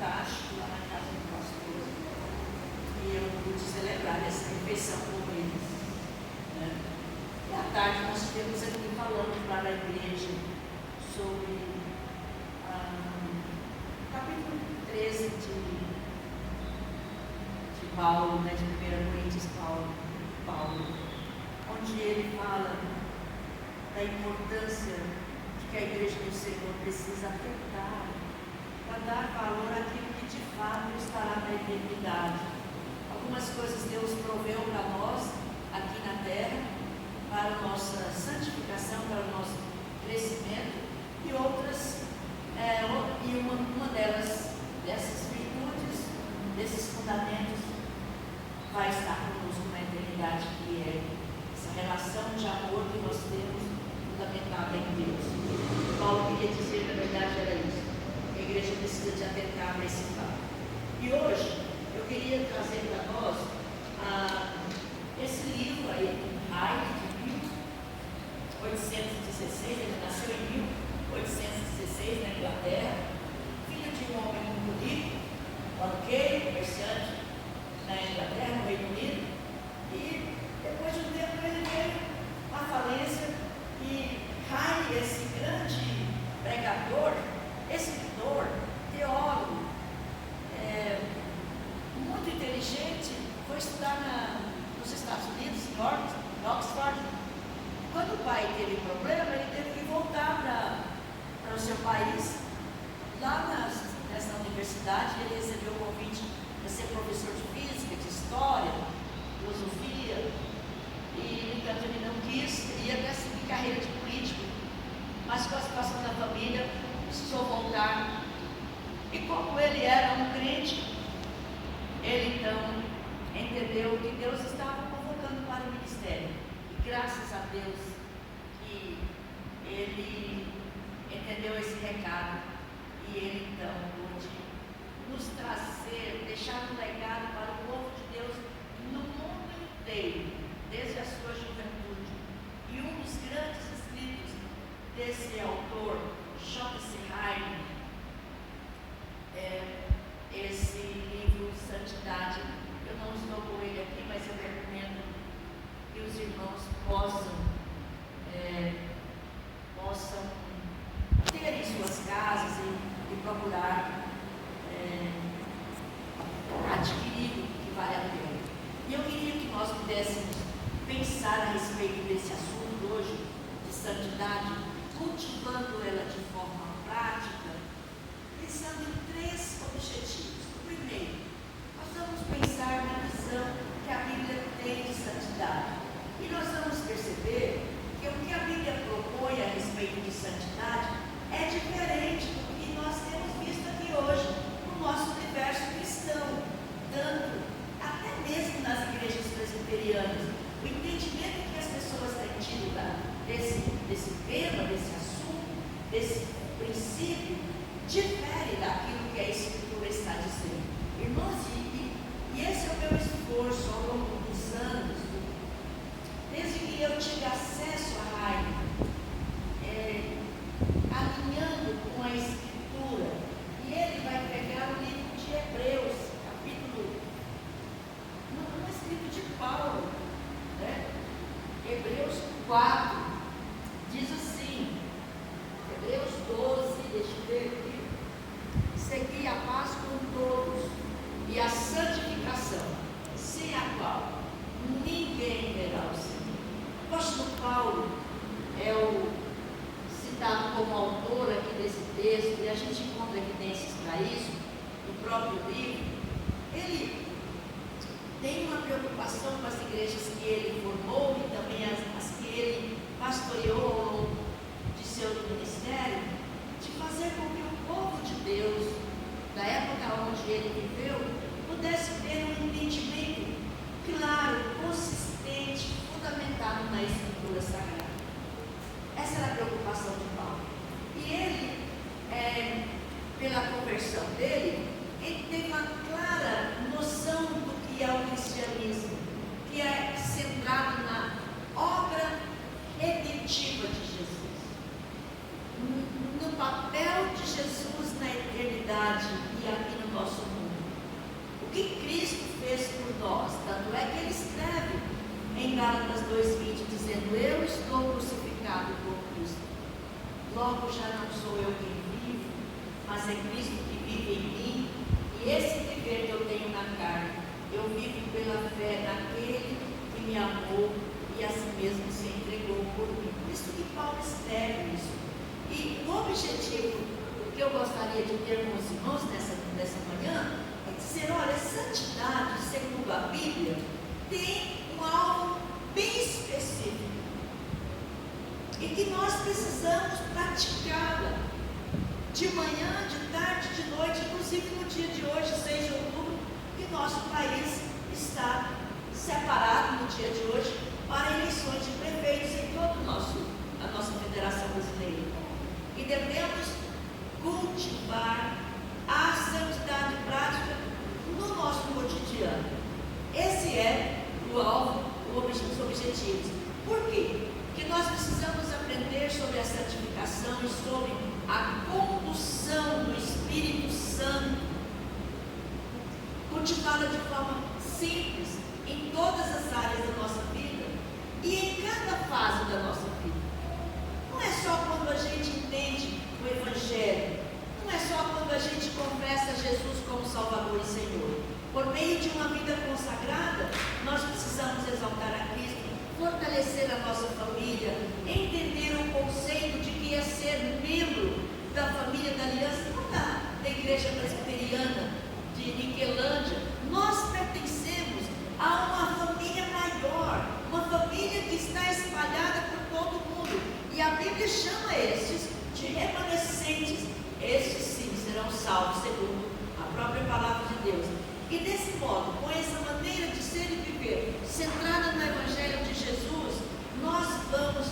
fantástico lá na casa do pastor. E eu pude celebrar essa refeição com eles. Né? E à tarde nós estivemos aqui falando para a igreja sobre capítulo 13 de Paulo, né, de 1 Coríntios Paulo, onde ele fala da importância de que a igreja do Senhor precisa atentar para dar valor àquilo que de fato estará na eternidade. Algumas coisas Deus proveu para nós aqui na terra, para a nossa santificação, para o nosso crescimento, e outras, uma dessas virtudes, desses fundamentos, vai estar conosco na eternidade, que é essa relação de amor que nós temos fundamentada em Deus. Paulo queria dizer, na verdade, era isso. A igreja precisa de atentar para esse fato. E hoje, eu queria trazer para nós esse livro aí, Hyde, de 1816, ele nasceu em 1816, na Inglaterra, filho de um homem muito rico, banqueiro, comerciante, na Inglaterra, no Reino Unido, e depois de um tempo ele veio à falência, e Hyde, esse grande pregador, escritor, teólogo, muito inteligente, foi estudar nos Estados Unidos, em Oxford. Quando o pai teve problema, ele teve que voltar para o seu país. Lá nessa universidade, ele recebeu o convite para ser professor de física, de história, filosofia, e no entanto ele não quis, queria até seguir carreira de político, mas com a situação da família, precisou voltar. E como ele era um crente, ele então entendeu que Deus estava convocando para o ministério. E graças a Deus que ele entendeu esse recado, e ele então pôde nos trazer, deixar um legado para o povo de Deus no mundo inteiro, desde a sua juventude. E um dos grandes escritos desse autor, J.C. Hyde, é esse livro Santidade. Eu não estou com ele aqui, mas eu recomendo que os irmãos possam ter em suas casas e procurar adquirir o que vale a pena. E eu queria que nós pudéssemos pensar a respeito desse assunto hoje, de santidade, cultivando ela de forma prática, pensando em 3 objetivos. O primeiro, nós vamos pensar na visão que a Bíblia tem de santidade. E nós vamos perceber que o que a Bíblia propõe a respeito de santidade é diferente do que nós temos visto aqui hoje, no nosso universo cristão, tanto até mesmo nas igrejas presbiterianas. O entendimento que as pessoas têm tido desse tema, desse assunto, desse princípio, difere daquilo que a Escritura está dizendo. Irmãos, e esse é o meu esforço ao longo dos anos, desde que eu tive acesso a Hyde, alinhando com a Escritura, e ele vai pegar o livro de Hebreus, capítulo, não é escrito de Paulo, né? Hebreus 4, diz assim, Hebreus 12, deixa eu ver aqui, segui a paz com todos e a santificação, sem a qual ninguém verá o Senhor. O apóstolo Paulo é o citado como autor aqui desse texto, e a gente encontra evidências para isso no próprio livro. Ele tem uma preocupação com as igrejas que ele formou e também as que ele pastoreou ao longo de seu ministério, de fazer com que o povo de Deus, da época onde ele viveu, pudesse ter um entendimento claro, consistente, fundamentado na Escritura Sagrada. Essa era a preocupação de Paulo. E ele, pela conversão dele, ele teve uma clara noção do que é o cristianismo, que é centrado na obra redentiva de Jesus, no papel de Jesus na eternidade e aqui no que Cristo fez por nós. Tanto é que ele escreve em Gálatas 2,20, dizendo: eu estou crucificado com Cristo. Logo já não sou eu quem vive, mas é Cristo que vive em mim. E esse viver que eu tenho na carne, eu vivo pela fé naquele que me amou e a si mesmo se entregou por mim. Por isso que Paulo escreve isso. E o objetivo que eu gostaria de ter com os irmãos nessa manhã é dizer: olha, santidade, segundo a Bíblia, tem um alvo bem específico e que nós precisamos praticá-la de manhã, de tarde, de noite, inclusive no dia de hoje, 6 de outubro, que nosso país está separado no dia de hoje para eleições de prefeitos em toda a nossa federação brasileira. E devemos cultivar a santidade prática no nosso cotidiano. Esse é o alvo, os objetivos. Por quê? Porque nós precisamos aprender sobre a santificação e sobre a condução do Espírito Santo, cultivá-la de forma simples em todas as áreas da nossa vida e em cada fase da nossa vida. Não é só quando a gente entende o Evangelho, não é só quando a gente confessa Jesus como Salvador e Senhor. Por meio de uma vida consagrada, nós precisamos exaltar a Cristo, fortalecer a nossa família, entender o conceito de que é ser membro da família da aliança, não da igreja presbiteriana de Niquelândia. Nós pertencemos a uma família maior, uma família que está espalhada por todo o mundo. E a Bíblia chama estes de remanescentes. Estes sim serão salvos, segundo a própria palavra de Deus. E desse modo, com essa maneira de ser e viver, centrada no Evangelho de Jesus, nós vamos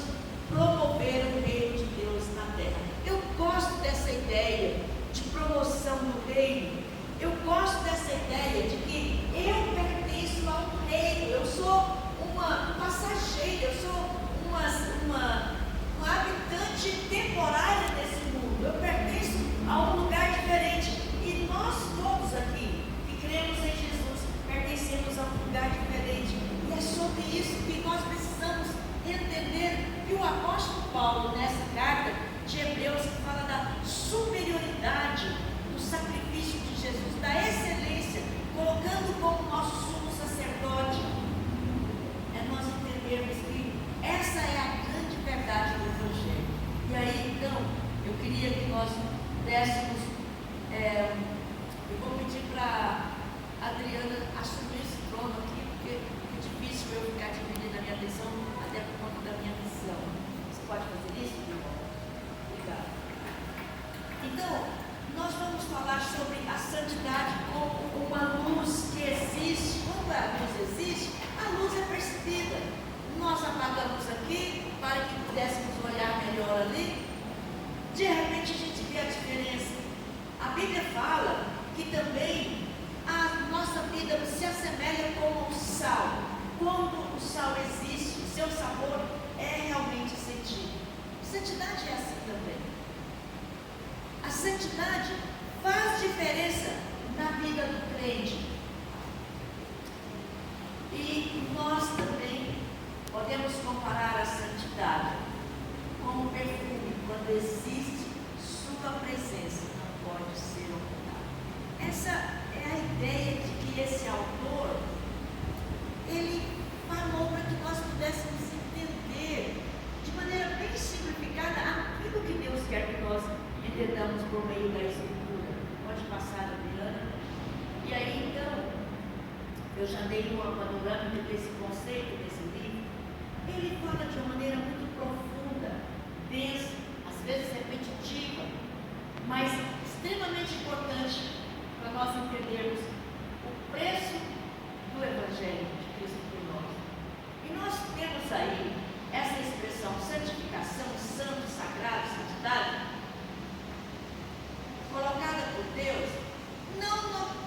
promover o reino de Deus na terra. Eu gosto dessa ideia de promoção do reino. Eu gosto dessa ideia de que eu pertenço ao reino. Eu sou uma passageira, eu sou uma habitante temporária desse mundo. Eu pertenço a um lugar diferente. E nós todos aqui que cremos em Jesus pertencemos a um lugar diferente. E é sobre isso que nós precisamos entender que o apóstolo Paulo, nessa carta de Hebreus, que fala da superioridade do sacrifício de Jesus, da excelência, colocando como nosso sumo sacerdote, é nós entendermos que essa é a grande verdade do Evangelho. E aí, então, eu queria que nós dessemos, eu vou pedir para a Adriana assumir esse trono aqui, porque é difícil eu ficar dividindo a minha atenção, até por conta da minha missão. Você pode fazer isso, irmão? Obrigada. Então, nós vamos falar sobre a santidade como uma luz que existe. Quando a luz existe, a luz é percebida. Nós apagamos aqui para que pudéssemos olhar melhor ali. De repente a gente vê a diferença. A Bíblia fala que também a nossa vida se assemelha como o sal. Quando o sal existe, o seu sabor é realmente sentido. Santidade é assim também. A santidade faz diferença na vida do crente. E nós também podemos comparar a santidade com o perfume. Quando existe sua presença, não pode ser ocultada. Essa é a ideia de que esse autor, ele falou para que nós pudéssemos entender de maneira bem simplificada aquilo que Deus quer que nós entendamos por meio da Escritura. Pode passar, Adriana. E aí, então, eu já dei uma panorâmica desse conceito, desse livro. Ele fala de uma maneira muito profunda, densa, às vezes repetitiva, mas extremamente importante para nós entendermos o preço do Evangelho de Cristo por nós. E nós temos aí essa expressão santificação, santo, sagrado, santidade, colocada por Deus, não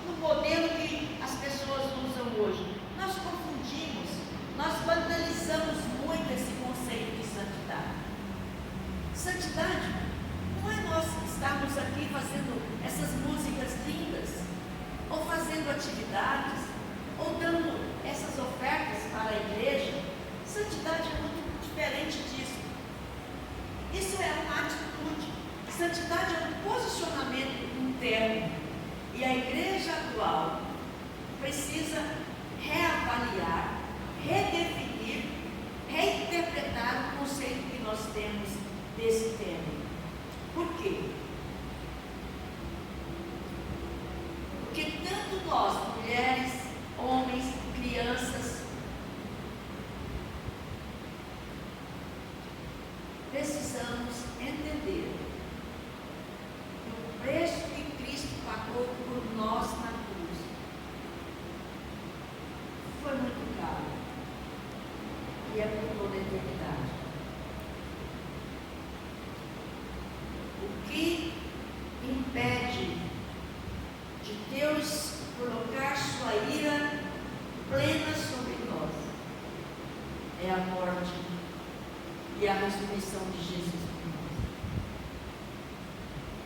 no modelo que as pessoas usam hoje. Nós confundimos, nós banalizamos muito esse conceito de santidade. Santidade não é nós estarmos aqui fazendo essas músicas lindas, ou fazendo fazendo atividades ou dando essas ofertas para a igreja, santidade é muito diferente disso. Isso é uma atitude. Santidade é um posicionamento interno. E a igreja atual precisa reavaliar, redefinir, reinterpretar o conceito que nós temos desse tema. Por quê? Porque tanto nós, mulheres, homens, crianças, precisamos entender que o preço que Cristo pagou por nós na cruz foi muito caro e é por toda a eternidade. O que impede de Deus colocar sua ira plena sobre nós é a morte e a ressurreição de Jesus por nós.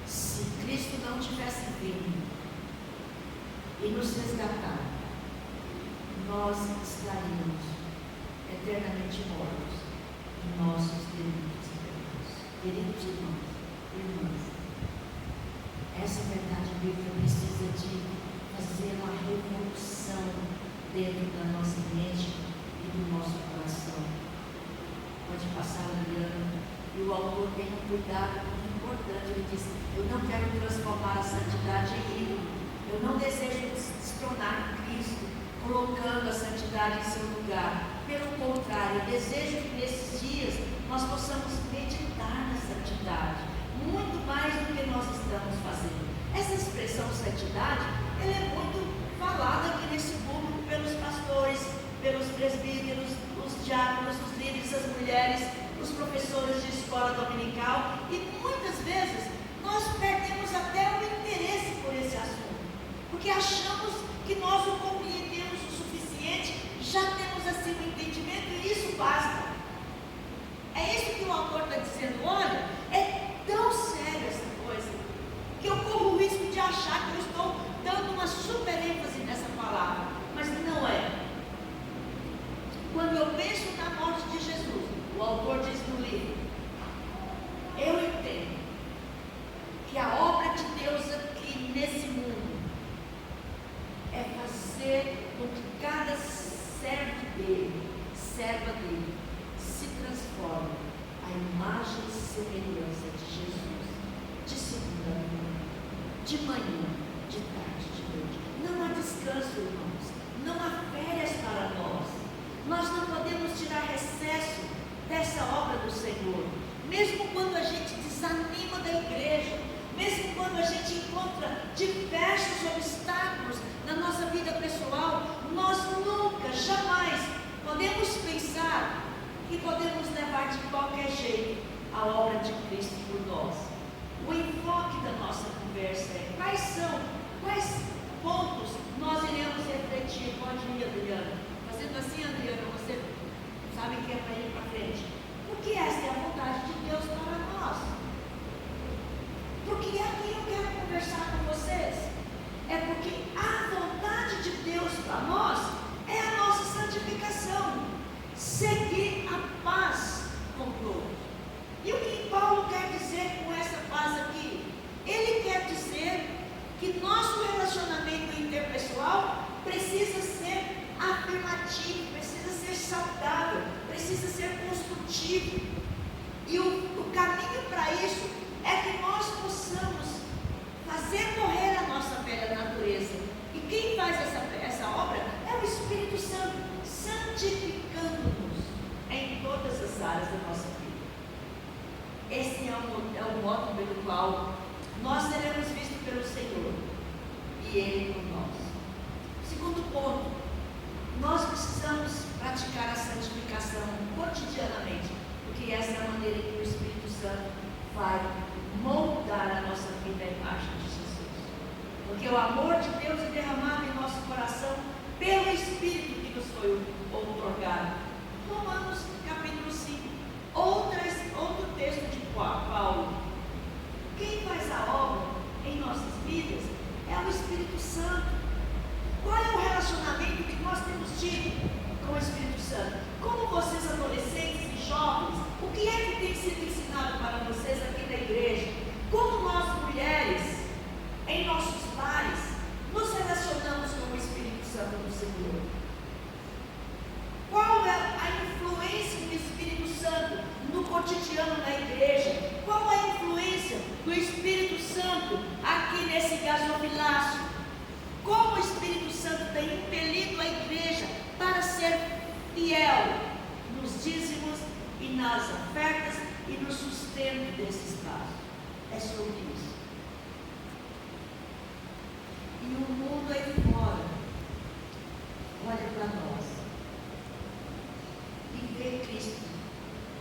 Se Cristo não tivesse vindo e nos resgatar, nós estaríamos eternamente mortos em nossos delitos e pecados. Queridos irmãos, irmãs, essa verdade bíblica precisa de fazer uma revolução dentro da nossa mente e do nosso coração. Pode passar, Adriano. E o autor tem um cuidado muito importante. Ele diz: eu não quero transformar a santidade em ídolo. Eu não desejo se tornar Cristo, colocando a santidade em seu lugar. Pelo contrário, eu desejo que nesses dias nós possamos meditar na santidade, muito mais do que nós estamos fazendo. Essa expressão santidade, ela é muito falada aqui nesse público pelos pastores, pelos presbíteros, os diáconos, os líderes, as mulheres, os professores de escola dominical, e muitas vezes nós perdemos até o interesse por esse assunto, porque achamos que nós o compreendemos o suficiente, já temos assim o entendimento e isso basta. É isso que o autor está dizendo. Olha, é tão séria essa coisa que eu corro o risco de achar que eu estou dando uma super ênfase nessa palavra, mas não é. Quando eu penso na morte de Jesus, o autor diz no livro, eu entendo que a obra de Deus aqui nesse mundo é fazer com que cada servo dele, serva dele, se transforme à imagem e semelhança de Jesus, de segunda de manhã, de tarde, de noite. Não há descanso, irmãos, não há férias para nós. Nós não podemos tirar recesso dessa obra do Senhor, mesmo quando a gente desanima da igreja, mesmo quando a gente encontra diversos obstáculos na nossa vida pessoal, nós nunca, jamais podemos pensar que podemos levar de qualquer jeito a obra de Cristo por nós. O enfoque da nossa conversa é quais pontos nós iremos refletir. Pode ir, Adriana. Fazendo assim, Adriana, você sabe que é para ir para frente. Porque essa é a vontade de Deus para nós. Porque aqui eu quero conversar com vocês. É porque a vontade de Deus para nós é a nossa santificação. Seguir a paz com todos. E o que Paulo quer dizer com essa paz aqui? Ele quer dizer que nosso relacionamento interpessoal precisa ser afirmativo, precisa ser saudável, precisa ser construtivo. E o caminho para isso é que nós possamos fazer morrer a nossa velha natureza. E quem faz essa obra é o Espírito Santo, santificando-nos em todas as áreas da nossa vida. Esse é o modo pelo qual nós seremos vistos pelo Senhor e Ele por nós. Segundo ponto, nós precisamos praticar a santificação cotidianamente, porque essa é a maneira que o Espírito Santo vai moldar a nossa vida à imagem de Jesus. Porque o amor de Deus é derramado em nosso coração pelo Espírito que nos foi outorgado. Romanos capítulo 5, outro texto de Paulo. Quem faz a obra em nossas vidas é o Espírito Santo. Qual é o relacionamento que nós temos tido com o Espírito Santo? Como vocês, adolescentes e jovens, o que é que tem sido ensinado para vocês aqui na igreja? Como nós, mulheres, em nossos lares, nos relacionamos com o Espírito Santo do Senhor? Qual é a influência do Espírito Santo no cotidiano da igreja? Qual é a influência do Espírito Santo aqui nesse gasofilácio? Como o Espírito Santo tem impelido a igreja para ser fiel nos dízimos e nas ofertas e no sustento desse espaço? É sobre isso. E o mundo aí fora olha para nós e vê Cristo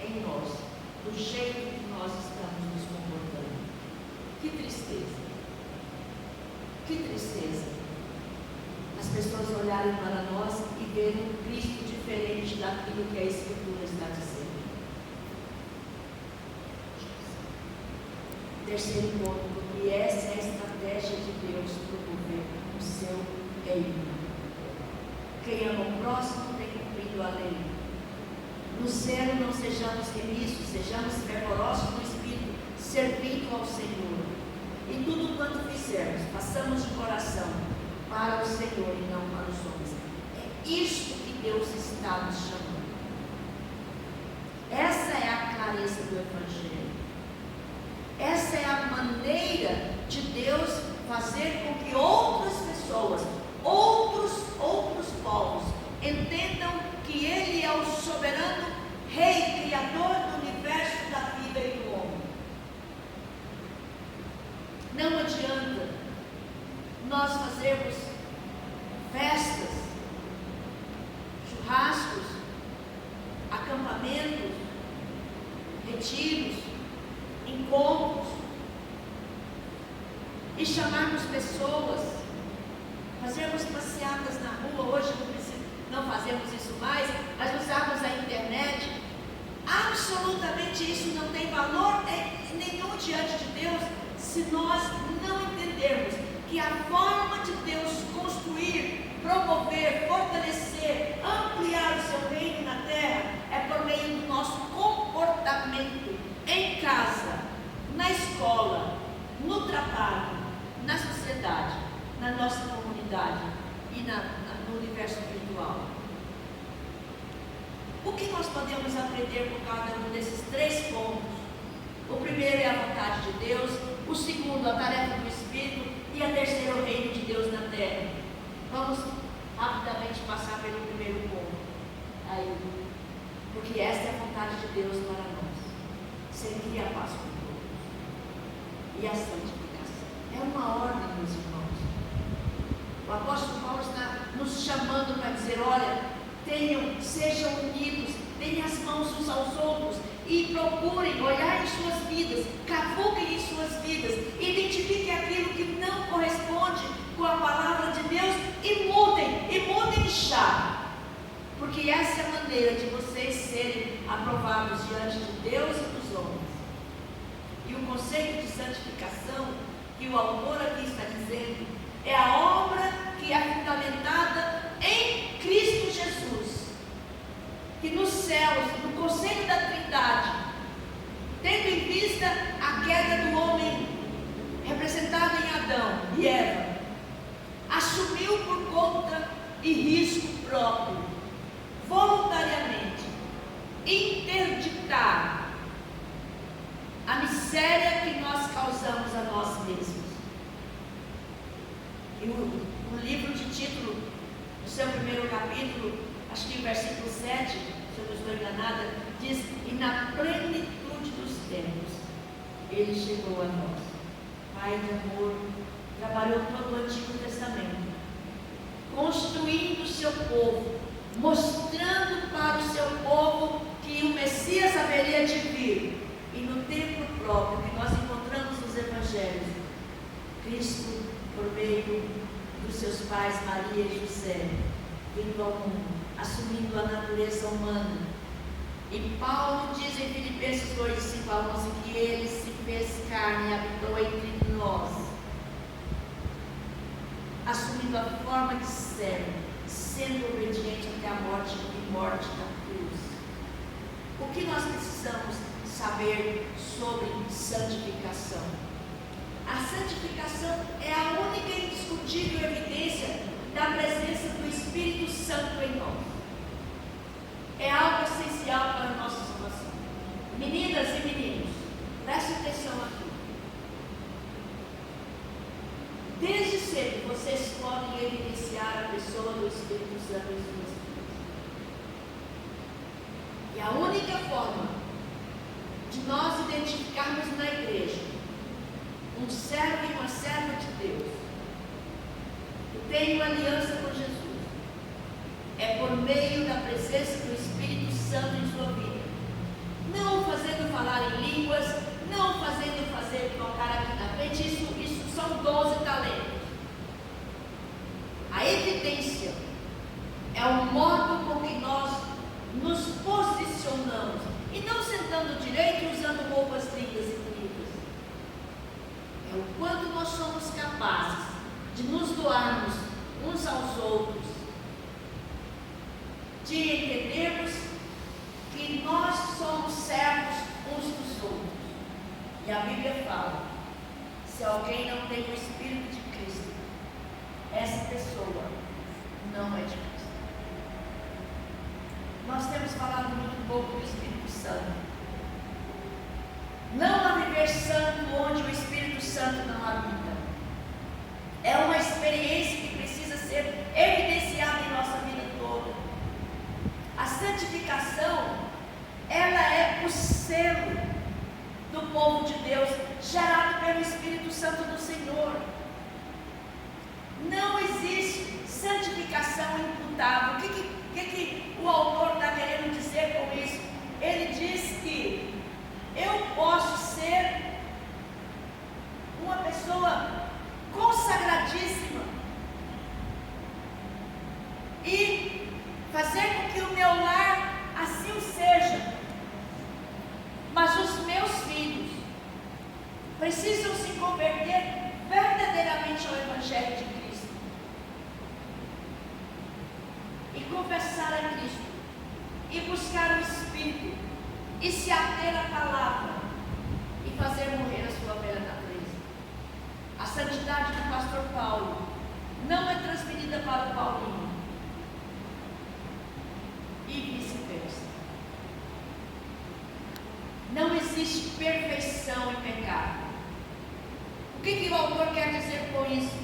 em nós, do jeito que nós estamos nos comportando. Que tristeza! Que tristeza! As pessoas olharem para nós e verem um Cristo diferente daquilo que a Escritura está dizendo. Terceiro ponto, e essa é a estratégia de Deus promover o seu reino. Quem ama o próximo tem cumprido a lei. No zelo não sejamos remissos, sejamos fervorosos no Espírito, servindo ao Senhor. E tudo quanto fizermos, façamos de coração para o Senhor e não para os homens. É isso que Deus está nos chamando. Essa é a clareza do Evangelho. Essa é a maneira de Deus fazer com que outras pessoas, outros povos, entendam que Ele é o soberano Rei, Criador do universo, da vida e do homem. Não adianta nós fazermos festas, churrascos, acampamentos, retiros, encontros, e chamarmos pessoas, fazermos passeatas na rua. Hoje não fazemos isso mais, mas usamos a internet. Absolutamente isso não tem valor nenhum diante de Deus, se nós não entendermos que a forma de Deus construir, promover, fortalecer, ampliar o seu reino na terra é por meio do nosso comportamento em casa, na escola, no trabalho, na sociedade, na nossa comunidade e no universo espiritual. O que nós podemos aprender por cada um desses três pontos? O primeiro é a vontade de Deus, o segundo, a tarefa do Espírito, e a terceira, o reino de Deus na terra. Vamos rapidamente passar pelo primeiro ponto. Aí, porque essa é a vontade de Deus para nós. Seguir a paz com todos. E a santificação. É uma ordem, meus irmãos. O apóstolo Paulo está nos chamando para dizer: olha, sejam unidos, deem as mãos uns aos outros e procurem olhar em suas vidas, cavuquem em suas vidas, identifiquem aquilo que não corresponde com a palavra de Deus e mudem já, porque essa é a maneira de vocês serem aprovados diante de Deus e dos homens. E o conceito de santificação que o autor aqui está dizendo é a obra que é fundamentada em Cristo Jesus, que nos céus, no conceito da Trindade, tendo em vista a queda do homem representada em Adão e Eva, assumiu por conta e risco próprio, voluntariamente, interditar a miséria que nós causamos a nós mesmos. E o livro de Tito, no seu primeiro capítulo, acho que em versículo 7, se eu não estou enganada, diz: e na plenitude dos tempos, Ele chegou a nós. Pai de amor, trabalhou todo o Antigo Testamento, construindo o seu povo, mostrando para o seu povo que o Messias haveria de vir. E no tempo próprio que nós encontramos nos Evangelhos, Cristo, por meio dos seus pais Maria e José, vindo ao mundo, assumindo a natureza humana. E Paulo diz em Filipenses 2, 5 a 11, que Ele se fez carne e habitou entre nós, assumindo assumindo a forma de servo, sendo obediente até a morte e morte da cruz. O que nós precisamos saber sobre santificação? A santificação é a única e indiscutível evidência da presença do Espírito Santo em nós. É algo essencial para a nossa salvação. Meninas e meninos, prestem atenção aqui. Desde cedo vocês podem evidenciar a pessoa do Espírito Santo em suas vidas. E a única forma de nós identificarmos na igreja um servo e uma serva de Deus que tem uma aliança com Jesus é por meio da presença do Espírito Santo em sua vida. Não fazendo falar em línguas, não fazendo colocar aqui na frente, isso são 12 talentos. A evidência é o modo com que nós nos posicionamos, e não sentando direito e usando roupas lindas e bonitas. É o quanto nós somos capazes de nos doarmos uns aos outros, de entendermos que nós somos servos uns dos outros. E a Bíblia fala: se alguém não tem o Espírito de Cristo, essa pessoa não é de Cristo. Nós temos falado muito pouco do Espírito Santo. Não há viver santo onde o Espírito Santo não habita. É uma experiência que precisa ser evidenciada em nossa vida toda. A santificação, ela é o selo do povo de Deus, gerado pelo Espírito Santo do Senhor. Não existe santificação imputável. O que o autor está querendo dizer com isso? Ele diz que eu posso ser uma pessoa consagradíssima e fazer com que o meu lar assim o seja, mas os meus filhos precisam se converter verdadeiramente ao Evangelho de Cristo e confessar a Cristo e buscar o Espírito e se ater à palavra e fazer morrer a sua velha natureza. A santidade do pastor Paulo não é transferida para o Paulinho e vice-versa. Não existe perfeição em pecado. O que o autor quer dizer com isso?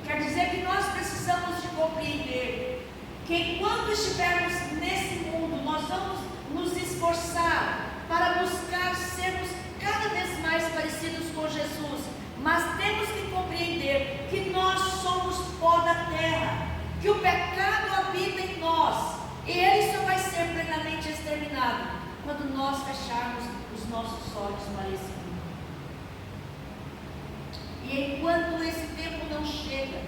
Quer dizer que nós precisamos de compreender que enquanto estivermos nesse mundo, nós vamos nos esforçar para buscar sermos cada vez mais parecidos com Jesus, mas temos que compreender que nós somos pó da terra, que o pecado habita em nós, e ele só vai ser plenamente exterminado quando nós fecharmos os nossos olhos para esse mundo. E enquanto esse tempo não chega,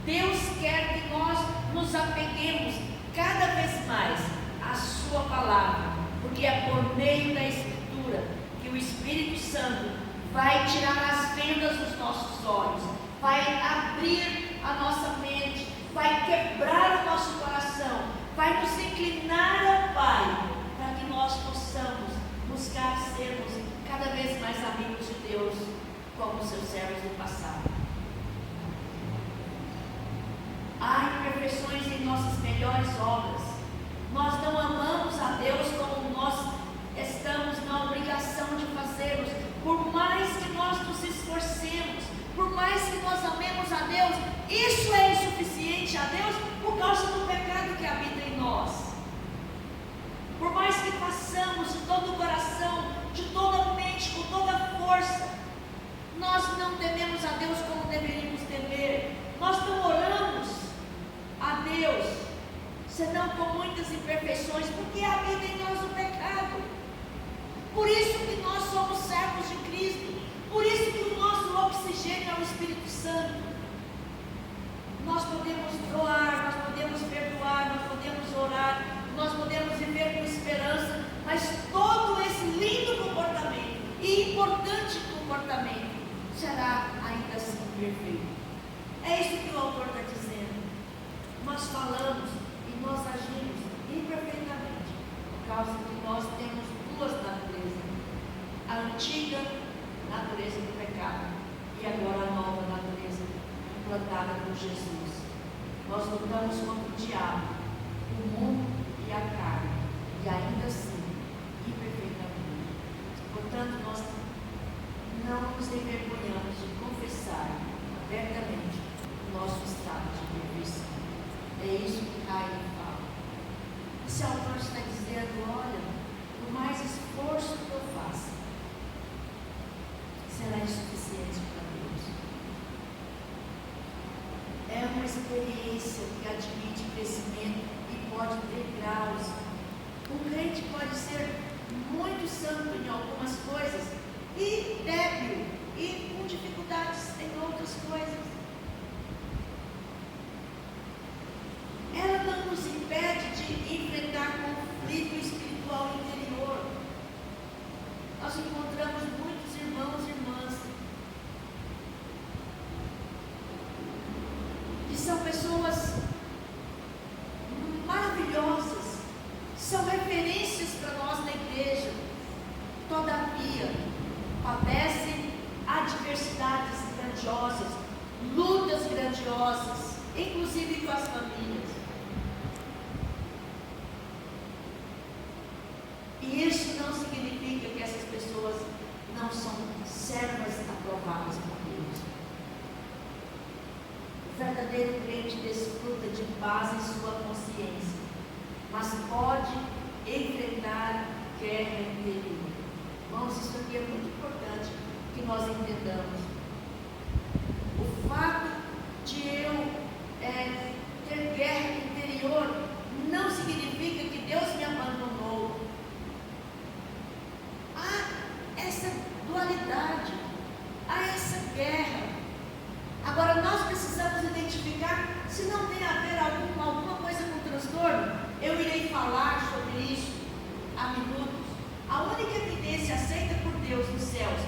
Deus quer que nós nos apeguemos cada vez mais à sua palavra, porque é por meio da Escritura que o Espírito Santo vai tirar as vendas dos nossos olhos, vai abrir a nossa mente, vai quebrar o nosso coração, vai nos inclinar ao Pai, para que nós possamos buscar sermos cada vez mais amigos de Deus, como seus servos do passado. Há imperfeições em nossas melhores obras. Nós não amamos a Deus como nós estamos na obrigação de fazermos. Por mais que nós nos esforcemos, por mais que nós amemos a Deus, isso é insuficiente a Deus por causa do pecado que habita em nós. Por mais que façamos de todo o coração, de toda a mente, com toda a força, nós não tememos a Deus como deveríamos temer. Nós não oramos a Deus, senão com muitas imperfeições, porque habita em nós o pecado. Por isso que nós somos servos de Cristo, por isso que o nosso oxigênio é o Espírito Santo. Nós podemos doar, nós podemos perdoar, nós podemos orar, nós podemos viver com esperança, mas todo esse lindo comportamento e importante comportamento será ainda assim perfeito. É isso que o autor está dizendo. Nós falamos e nós agimos imperfeitamente, por causa que nós temos duas naturezas: a antiga natureza do pecado e agora a nova natureza implantada por Jesus. Nós lutamos contra o diabo, o mundo e a carne, e ainda assim, imperfeitamente. Portanto, nós não nos envergonhamos de confessar abertamente o nosso estado de perfeição. É isso que Caim fala. Esse autor está dizendo: olha, por mais esforço que eu faça, será insuficiente para Deus. É uma experiência que admite crescimento e pode ter graus. Um crente pode ser muito santo em algumas coisas e débil e com dificuldades em outras coisas. Ela não nos impede de enfrentar conflito espiritual interior. Nós encontramos muitos irmãos e irmãs que são pessoas maravilhosas, são referências para nós na igreja, todavia padecem adversidades grandiosas, lutas grandiosas, inclusive com as famílias. E isso não significa que essas pessoas não são servas aprovadas por Deus. O verdadeiro crente desfruta de paz em sua consciência, mas pode enfrentar guerra interior. Irmãos, isso aqui é muito importante que nós entendamos. O fato de eu ter guerra interior não significa que Deus me abandonou. Há essa dualidade, há essa guerra. Agora nós precisamos identificar se não tem a ver alguma coisa com transtorno. Eu irei falar sobre isso há minutos. A única evidência aceita por Deus nos céus